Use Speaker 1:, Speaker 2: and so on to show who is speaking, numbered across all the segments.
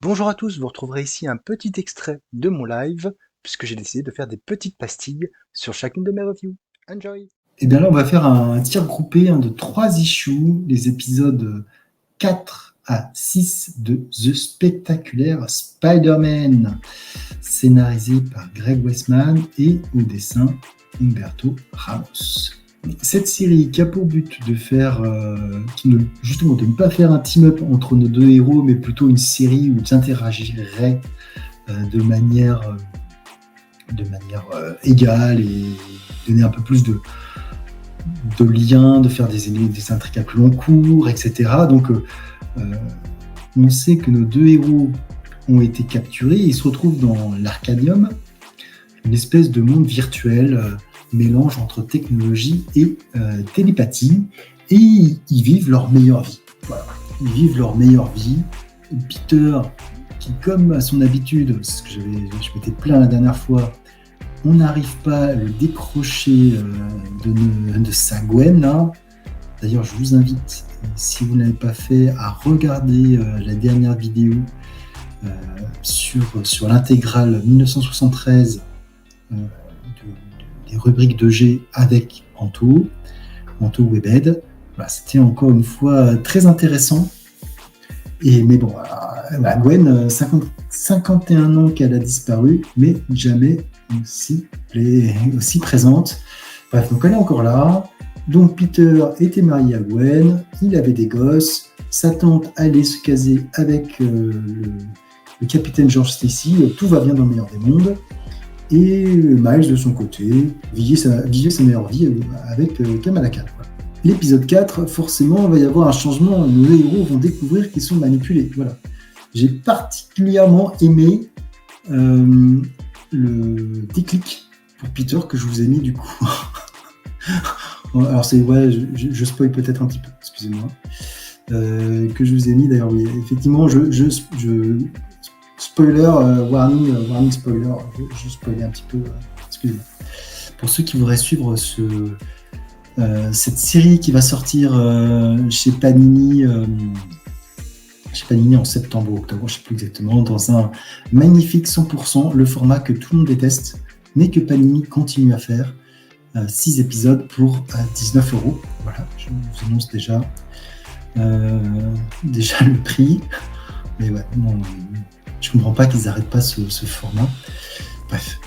Speaker 1: Bonjour à tous, vous retrouverez ici un petit extrait de mon live, puisque j'ai décidé de faire des petites pastilles sur chacune de mes reviews. Enjoy!
Speaker 2: Et bien là, on va faire un tir groupé de 3 issues, les épisodes 4 à 6 de The Spectaculaire Spider-Man, scénarisé par Greg Weisman et au dessin Humberto Ramos. Cette série qui a pour but de faire, justement, de ne pas faire un team-up entre nos deux héros, mais plutôt une série où ils interagiraient de manière égale et donner un peu plus de liens, de faire des intrigues à plus long cours, etc. Donc, on sait que nos deux héros ont été capturés et ils se retrouvent dans l'Arcadium, une espèce de monde virtuel, mélange entre technologie et télépathie, et ils vivent leur meilleure vie. Voilà. Ils vivent leur meilleure vie. Peter, qui comme à son habitude, ce que je m'étais plaint la dernière fois, on n'arrive pas à le décrocher de sa Gwen, là. D'ailleurs, je vous invite, si vous ne l'avez pas fait, à regarder la dernière vidéo sur l'intégrale 1973 des rubriques de G avec Anto Webed. Voilà, c'était encore une fois très intéressant. Mais bon, Gwen, 51 ans qu'elle a disparu, mais jamais aussi présente. Bref, donc elle est encore là. Donc Peter était marié à Gwen, il avait des gosses, sa tante allait se caser avec le capitaine George Stacy, tout va bien dans le meilleur des mondes. Et Miles, de son côté, vivait sa meilleure vie avec Kamala Khan. L'épisode 4, forcément, il va y avoir un changement. Nos héros vont découvrir qu'ils sont manipulés. Voilà. J'ai particulièrement aimé le déclic pour Peter que je vous ai mis du coup. Alors je spoil peut-être un petit peu, excusez-moi. Que je vous ai mis d'ailleurs, oui, effectivement, spoiler, warning spoiler, je spoilais un petit peu, excusez-moi. Pour ceux qui voudraient suivre cette série qui va sortir chez Panini en septembre ou octobre, je ne sais plus exactement, dans un magnifique 100%, le format que tout le monde déteste, mais que Panini continue à faire. 6 épisodes pour 19 €. Voilà, je vous annonce déjà le prix. Mais ouais, non, je ne comprends pas qu'ils n'arrêtent pas ce format. Bref.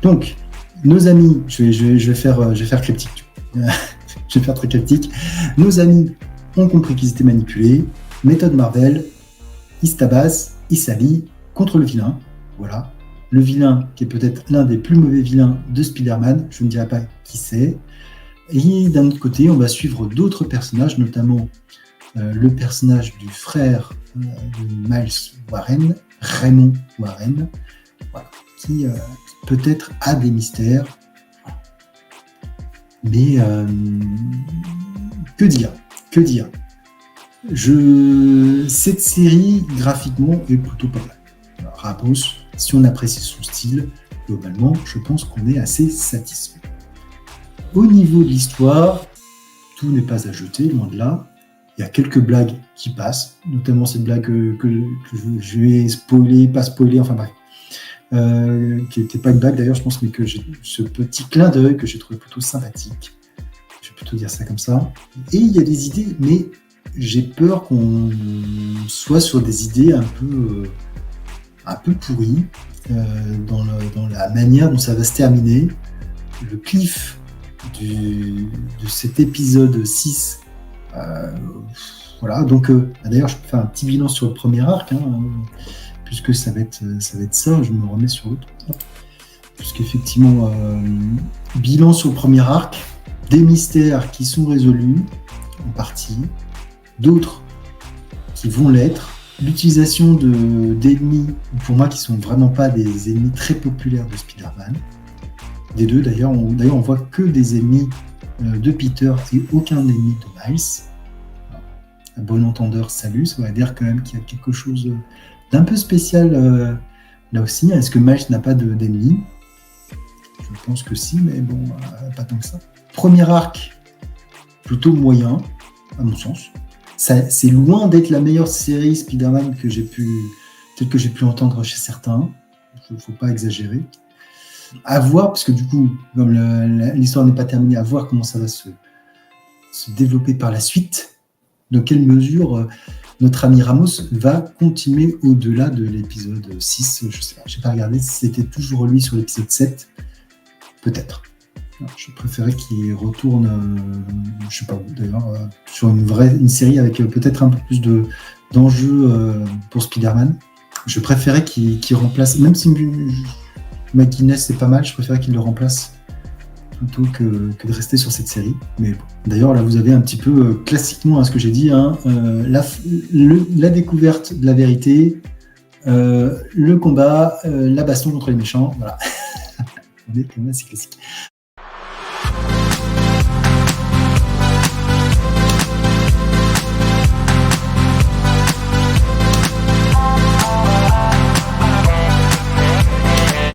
Speaker 2: Donc, nos amis, je vais faire cryptique. Je vais faire très cryptique. Nos amis ont compris qu'ils étaient manipulés. Méthode Marvel, ils se tabassent, ils s'allient contre le vilain. Voilà. Le vilain, qui est peut-être l'un des plus mauvais vilains de Spider-Man, je ne dirai pas qui c'est. Et d'un autre côté, on va suivre d'autres personnages, notamment le personnage du frère de Miles Warren, Raymond Warren, voilà, qui peut-être a des mystères. Mais que dire cette série, graphiquement, est plutôt pas mal. Alors, Ramos, si on apprécie son style, globalement, je pense qu'on est assez satisfait. Au niveau de l'histoire, tout n'est pas à jeter, loin de là. Il y a quelques blagues qui passent, notamment cette blague que je vais spoiler, pas spoiler, enfin bref. Qui n'était pas une blague d'ailleurs, je pense, mais que j'ai ce petit clin d'œil que j'ai trouvé plutôt sympathique. Je vais plutôt dire ça comme ça. Et il y a des idées, mais j'ai peur qu'on soit sur des idées un peu pourries dans la manière dont ça va se terminer. Le cliff de cet épisode 6. Voilà, donc d'ailleurs, je peux faire un petit bilan sur le premier arc. Puisque ça va être ça, je me remets sur l'autre. Puisqu'effectivement, bilan sur le premier arc, des mystères qui sont résolus, en partie, d'autres qui vont l'être, l'utilisation d'ennemis, pour moi, qui sont vraiment pas des ennemis très populaires de Spider-Man. Des deux, d'ailleurs, on voit que des ennemis de Peter et aucun ennemi de Miles. À bon entendeur, salut, ça va dire quand même qu'il y a quelque chose d'un peu spécial là aussi. Est-ce que Miles n'a pas d'ennemis ? Je pense que si, mais bon, pas tant que ça. Premier arc, plutôt moyen, à mon sens. C'est loin d'être la meilleure série Spider-Man peut-être que j'ai pu entendre chez certains. Il ne faut pas exagérer. À voir, parce que du coup, comme l'histoire n'est pas terminée, à voir comment ça va se développer par la suite. Dans quelle mesure notre ami Ramos va continuer au-delà de l'épisode 6. Je ne sais pas, je n'ai pas regardé si c'était toujours lui sur l'épisode 7. Peut-être. Je préférais qu'il retourne, je ne sais pas où d'ailleurs, sur une série avec peut-être un peu plus d'enjeux pour Spider-Man. Je préférais qu'il remplace, même si McGuinness c'est pas mal, je préférais qu'il le remplace plutôt que de rester sur cette série. Mais bon. D'ailleurs, là, vous avez un petit peu, classiquement, ce que j'ai dit, la découverte de la vérité, le combat, la baston contre les méchants, voilà. On est quand même assez classique.